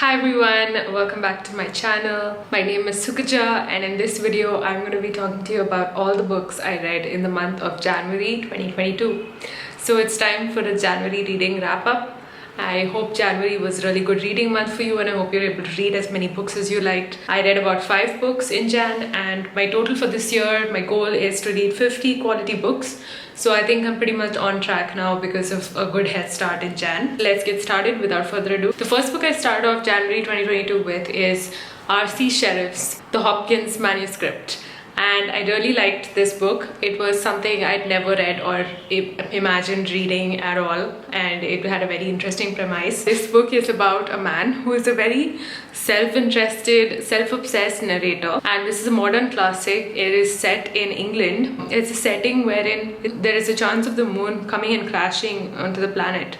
Hi everyone, welcome back to my channel. My name is Sukaja and in this video I'm going to be talking to you about all the books I read in the month of January 2022. So it's time for a January reading wrap up. I hope January was a really good reading month for you and I hope you're able to read as many books as you liked. I read about 5 books in Jan and my total for this year, my goal is to read 50 quality books. So I think I'm pretty much on track now because of a good head start in Jan. Let's get started without further ado. The first book I started off January 2022 with is R.C. Sheriff's The Hopkins Manuscript. And I really liked this book. It was something I'd never read or imagined reading at all, and it had a very interesting premise. This book is about a man who is a very self-interested, self-obsessed narrator, and this is a modern classic. It is set in England. It's a setting wherein there is a chance of the moon coming and crashing onto the planet.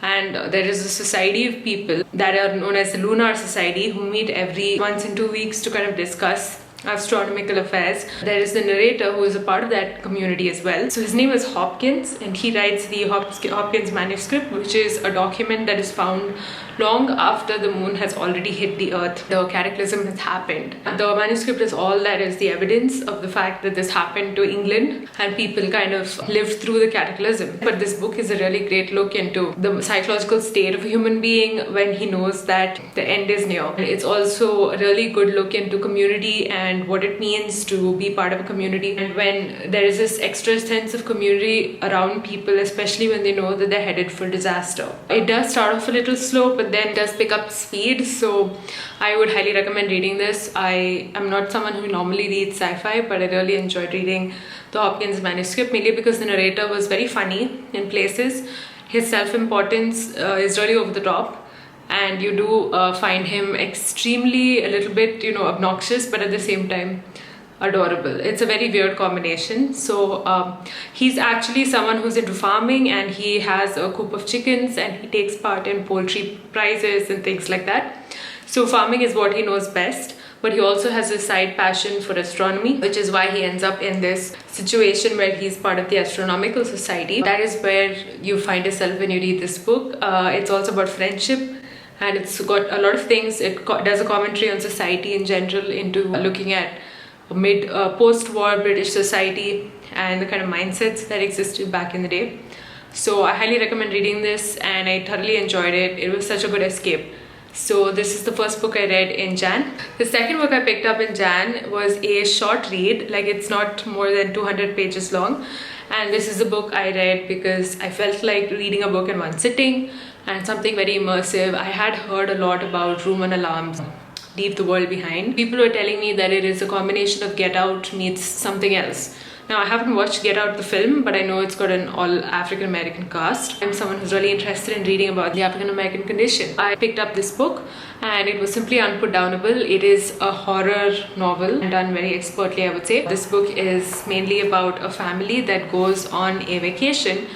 And there is a society of people that are known as the Lunar Society who meet every once in 2 weeks to kind of discuss astronomical affairs. There is the narrator who is a part of that community as well. So his name is Hopkins and he writes the Hopkins Manuscript, which is a document that is found long after the moon has already hit the earth. The cataclysm has happened. The manuscript is all that is the evidence of the fact that this happened to England and people kind of lived through the cataclysm. But this book is a really great look into the psychological state of a human being when he knows that the end is near. It's also a really good look into community and what it means to be part of a community, and when there is this extra sense of community around people, especially when they know that they're headed for disaster. It does start off a little slow but then does pick up speed, so I would highly recommend reading this. I am not someone who normally reads sci-fi, but I really enjoyed reading the Hopkins Manuscript, mainly because the narrator was very funny in places. His self-importance is really over the top, and you do find him extremely a little bit obnoxious, but at the same time adorable. It's a very weird combination. So he's actually someone who's into farming and he has a coop of chickens and he takes part in poultry prizes and things like that. So farming is what he knows best, but he also has a side passion for astronomy, which is why he ends up in this situation where he's part of the Astronomical Society. That is where you find yourself when you read this book. It's also about friendship, and it's got a lot of things. It does a commentary on society in general, into looking at post-war British society and the kind of mindsets that existed back in the day. So I highly recommend reading this and I thoroughly enjoyed it. It was such a good escape. So this is the first book I read in Jan. The second book I picked up in Jan was a short read, like it's not more than 200 pages long. And this is a book I read because I felt like reading a book in one sitting and something very immersive. I had heard a lot about Roman alarms, Leave the World Behind. People were telling me that it is a combination of Get Out meets something else. Now, I haven't watched Get Out the film, but I know it's got an all African American cast. I'm someone who's really interested in reading about the African American condition. I picked up this book and it was simply unputdownable. It is a horror novel done very expertly, I would say. This book is mainly about a family that goes on a vacation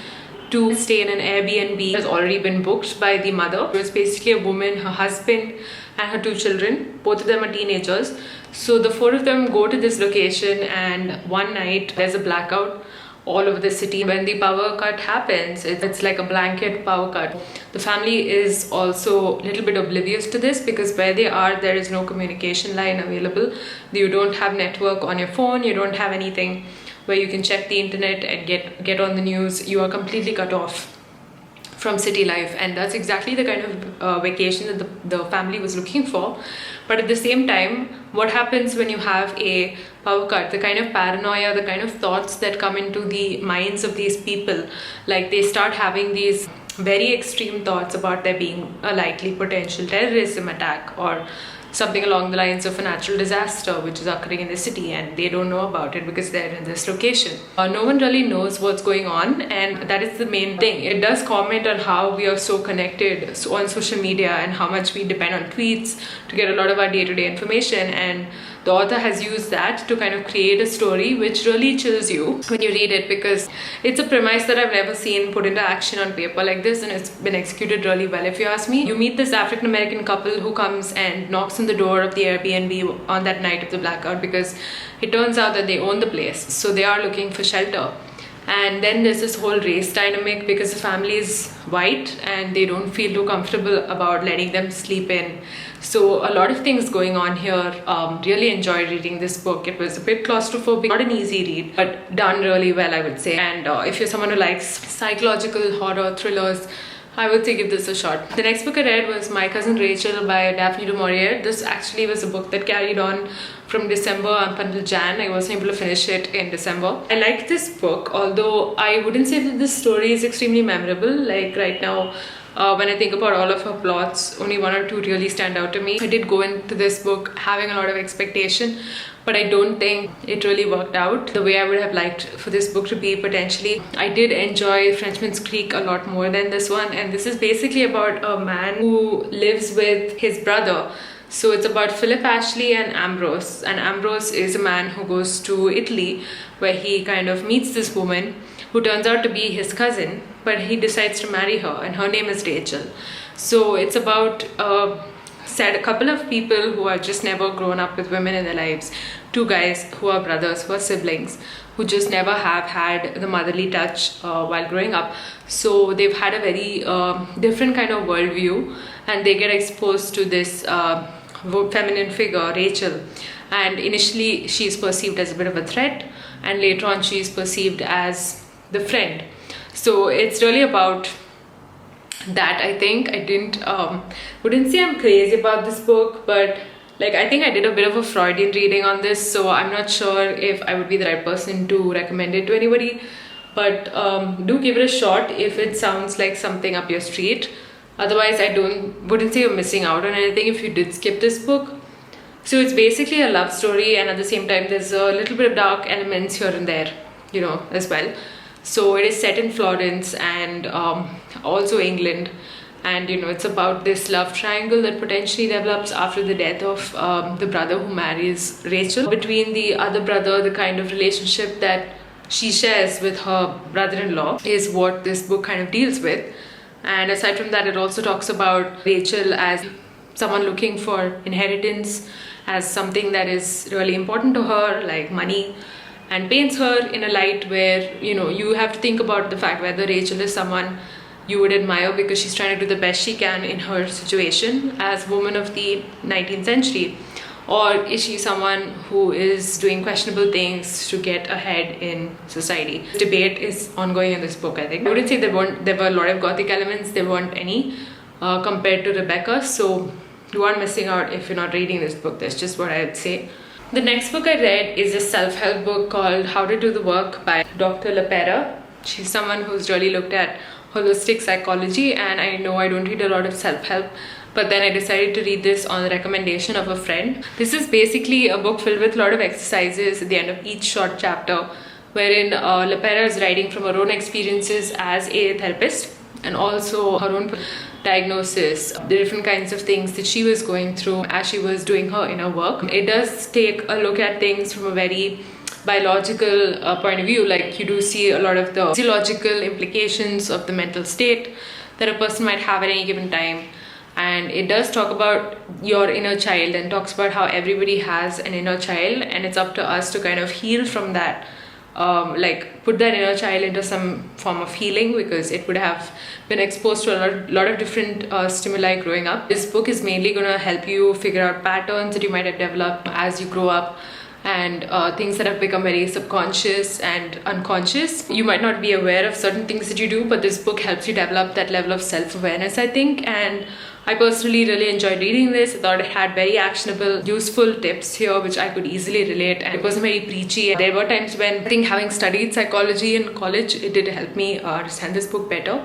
to stay in an Airbnb that has already been booked by the mother. It was basically a woman, her husband and her 2 children. Both of them are teenagers. So the 4 of them go to this location and one night there's a blackout all over the city. When the power cut happens, it's like a blanket power cut. The family is also a little bit oblivious to this because where they are, there is no communication line available. You don't have network on your phone, you don't have anything where you can check the internet and get on the news. You are completely cut off from city life, and that's exactly the kind of vacation that the family was looking for. But at the same time, what happens when you have a power cut, the kind of paranoia, the kind of thoughts that come into the minds of these people, like they start having these very extreme thoughts about there being a likely potential terrorism attack or something along the lines of a natural disaster which is occurring in the city, and they don't know about it because they're in this location. No one really knows what's going on, and that is the main thing. It does comment on how we are so connected on social media and how much we depend on tweets to get a lot of our day-to-day information, and the author has used that to kind of create a story which really chills you when you read it, because it's a premise that I've never seen put into action on paper like this, and it's been executed really well, if you ask me. You meet this African American couple who comes and knocks on the door of the Airbnb on that night of the blackout because it turns out that they own the place, so they are looking for shelter. And then there's this whole race dynamic because the family is white and they don't feel too comfortable about letting them sleep in. So a lot of things going on here. Really enjoyed reading this book. It was a bit claustrophobic, not an easy read, but done really well, I would say. And if you're someone who likes psychological horror thrillers, I would say give this a shot. The next book I read was My Cousin Rachel by Daphne du Maurier. This actually was a book that carried on from December up until Jan. I wasn't able to finish it in December. I liked this book, although I wouldn't say that this story is extremely memorable. Like right now, when I think about all of her plots, only one or two really stand out to me. I did go into this book having a lot of expectation, but I don't think it really worked out the way I would have liked for this book to be potentially. I did enjoy Frenchman's Creek a lot more than this one, and this is basically about a man who lives with his brother. So it's about Philip Ashley and Ambrose. And Ambrose is a man who goes to Italy where he kind of meets this woman who turns out to be his cousin, but he decides to marry her, and her name is Rachel. So it's about a couple of people who are just never grown up with women in their lives. Two guys who are brothers, who are siblings, who just never have had the motherly touch while growing up. So they've had a very different kind of worldview, and they get exposed to this feminine figure, Rachel. And initially she's perceived as a bit of a threat, and later on she's perceived as the friend. So it's really about that. I think I wouldn't say I'm crazy about this book, but like I think I did a bit of a Freudian reading on this, so I'm not sure if I would be the right person to recommend it to anybody. But do give it a shot if it sounds like something up your street. Otherwise, I wouldn't say you're missing out on anything if you did skip this book. So it's basically a love story, and at the same time there's a little bit of dark elements here and there, you know, as well. So it is set in Florence and also England, and you know, it's about this love triangle that potentially develops after the death of the brother who marries Rachel. Between the other brother, the kind of relationship that she shares with her brother-in-law is what this book kind of deals with. And aside from that, it also talks about Rachel as someone looking for inheritance, as something that is really important to her, like money, and paints her in a light where, you know, you have to think about the fact whether Rachel is someone you would admire because she's trying to do the best she can in her situation as woman of the 19th century, or is she someone who is doing questionable things to get ahead in society. This debate is ongoing in this book, I think. I wouldn't say there were a lot of gothic elements, there weren't any compared to Rebecca, so you aren't missing out if you're not reading this book. That's just what I would say. The next book I read is a self-help book called How to Do the Work by Dr. LaPera. She's someone who's really looked at holistic psychology, and I know I don't read a lot of self-help, but then I decided to read this on the recommendation of a friend. This is basically a book filled with a lot of exercises at the end of each short chapter, wherein LaPera is writing from her own experiences as a therapist and also her own diagnosis, the different kinds of things that she was going through as she was doing her inner work. It does take a look at things from a very biological point of view. Like you do see a lot of the physiological implications of the mental state that a person might have at any given time. And it does talk about your inner child and talks about how everybody has an inner child, and it's up to us to kind of heal from that. Like put that inner child into some form of healing, because it would have been exposed to a lot of different stimuli growing up. This book is mainly going to help you figure out patterns that you might have developed as you grow up, and things that have become very subconscious and unconscious. You might not be aware of certain things that you do, but this book helps you develop that level of self-awareness, I think. And I personally really enjoyed reading this. I thought it had very actionable, useful tips here which I could easily relate, and it wasn't very preachy. There were times when I think, having studied psychology in college, it did help me understand this book better.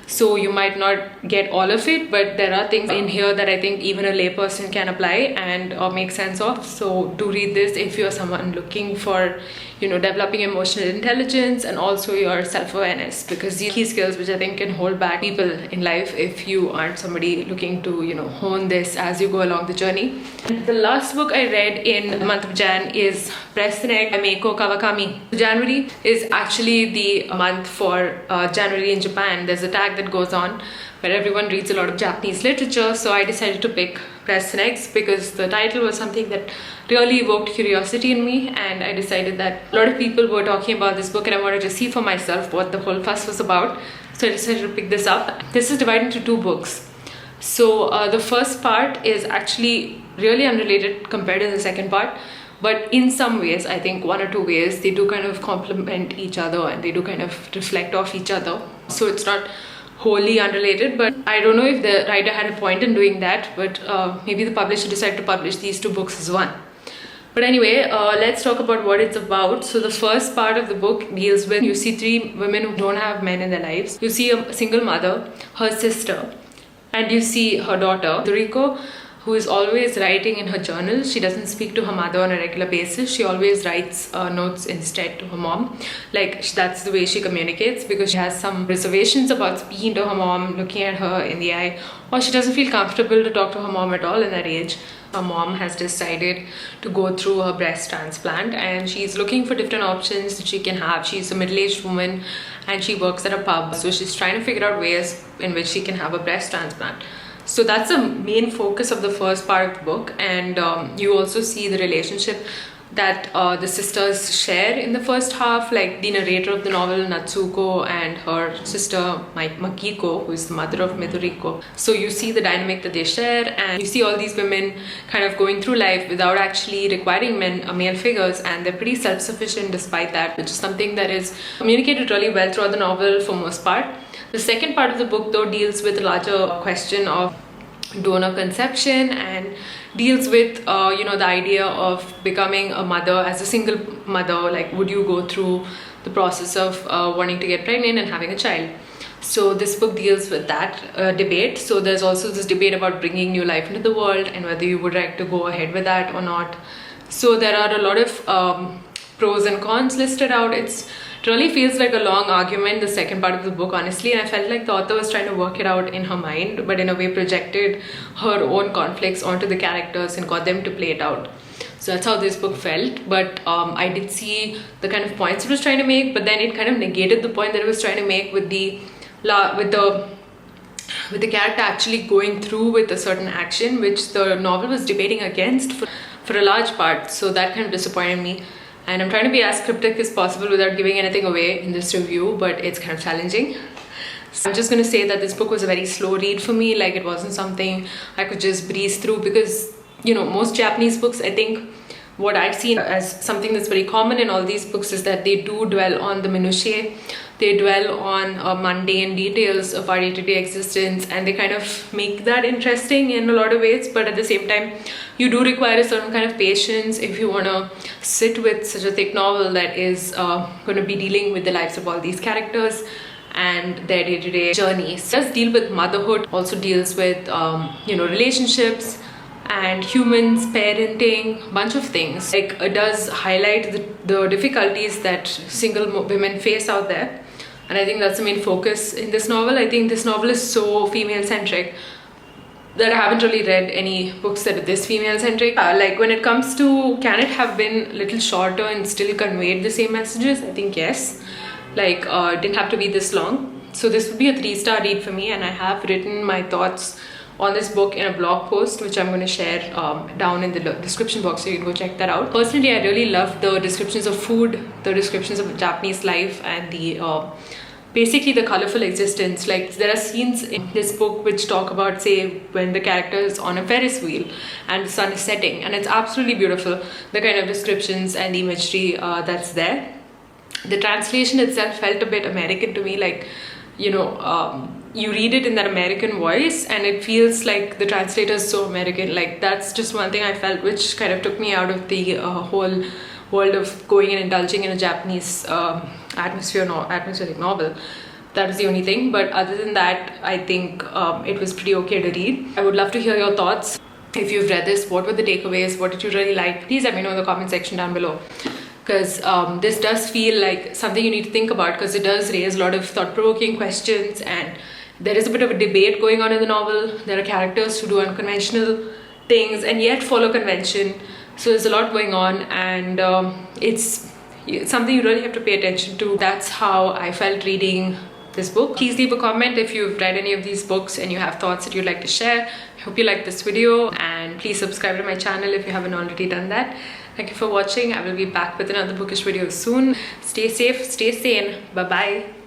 So you might not get all of it, but there are things in here that I think even a layperson can apply and make sense of. So do read this if you're someone looking for, you know, developing emotional intelligence and also your self-awareness, because these key skills which I think can hold back people in life if you aren't somebody looking to, you know, hone this as you go along the journey. And the last book I read in the month of Jan is Press the Neck by Meiko Kawakami. January is actually the month for January in Japan. There's a tag that goes on where everyone reads a lot of Japanese literature, so I decided to pick press next, because the title was something that really evoked curiosity in me, and I decided that a lot of people were talking about this book and I wanted to see for myself what the whole fuss was about. So I decided to pick this up. This is divided into 2 books. So the first part is actually really unrelated compared to the second part, but in some ways, I think 1 or 2 ways, they do kind of complement each other and they do kind of reflect off each other. So it's not wholly unrelated, but I don't know if the writer had a point in doing that, but maybe the publisher decided to publish these 2 books as one. But anyway, let's talk about what it's about. So the first part of the book deals with, you see 3 women who don't have men in their lives. You see a single mother, her sister, and you see her daughter, Doriko, who is always writing in her journal. She doesn't speak to her mother on a regular basis. She always writes notes instead to her mom. Like, that's the way she communicates, because she has some reservations about speaking to her mom, looking at her in the eye, or she doesn't feel comfortable to talk to her mom at all in that age. Her mom has decided to go through her breast transplant, and she's looking for different options that she can have. She's a middle-aged woman and she works at a pub, so she's trying to figure out ways in which she can have a breast transplant. So that's the main focus of the first part of the book, and you also see the relationship that the sisters share in the first half, like the narrator of the novel, Natsuko, and her sister Makiko, who is the mother of Midoriko. So you see the dynamic that they share, and you see all these women kind of going through life without actually requiring male figures, and they're pretty self-sufficient despite that, which is something that is communicated really well throughout the novel for most part. The second part of the book, though, deals with a larger question of donor conception and deals with the idea of becoming a mother as a single mother. Like, would you go through the process of wanting to get pregnant and having a child? So this book deals with that debate. So there's also this debate about bringing new life into the world and whether you would like to go ahead with that or not. So there are a lot of pros and cons listed out. It really feels like a long argument, the second part of the book, honestly, and I felt like the author was trying to work it out in her mind, but in a way projected her own conflicts onto the characters and got them to play it out. So that's how this book felt. But I did see the kind of points it was trying to make, but then it kind of negated the point that it was trying to make with the character actually going through with a certain action, which the novel was debating against for a large part. So that kind of disappointed me. And I'm trying to be as cryptic as possible without giving anything away in this review, but it's kind of challenging. So I'm just going to say that this book was a very slow read for me. Like, it wasn't something I could just breeze through, because, most Japanese books, I think what I've seen as something that's very common in all these books is that they do dwell on the minutiae. They dwell on mundane details of our day-to-day existence, and they kind of make that interesting in a lot of ways. But at the same time, you do require a certain kind of patience if you want to sit with such a thick novel that is going to be dealing with the lives of all these characters and their day-to-day journeys. It does deal with motherhood, also deals with relationships and humans, parenting, a bunch of things. Like, it does highlight the difficulties that single women face out there. And I think that's the main focus in this novel. I think this novel is so female-centric that I haven't really read any books that are this female-centric. Like, when it comes to, can it have been a little shorter and still conveyed the same messages? I think yes. Like, it didn't have to be this long. So this would be a 3-star read for me, and I have written my thoughts on this book in a blog post, which I'm going to share down in the description box, so you can go check that out. Personally, I really love the descriptions of food, the descriptions of Japanese life, and the basically the colorful existence. Like, there are scenes in this book which talk about, say, when the character is on a Ferris wheel and the sun is setting, and it's absolutely beautiful, the kind of descriptions and the imagery that's there. The translation itself felt a bit American to me, like, you read it in that American voice and it feels like the translator is so American. Like, that's just one thing I felt which kind of took me out of the whole world of going and indulging in a Japanese atmospheric novel. That was the only thing, but other than that, I think it was pretty okay to read. I would love to hear your thoughts. If you've read this, what were the takeaways? What did you really like? Please let me know in the comment section down below, because this does feel like something you need to think about, because it does raise a lot of thought-provoking questions, and there is a bit of a debate going on in the novel. There are characters who do unconventional things and yet follow convention. So there's a lot going on, and it's something you really have to pay attention to. That's how I felt reading this book. Please leave a comment if you've read any of these books and you have thoughts that you'd like to share. I hope you liked this video, and please subscribe to my channel if you haven't already done that. Thank you for watching. I will be back with another bookish video soon. Stay safe, stay sane. Bye bye.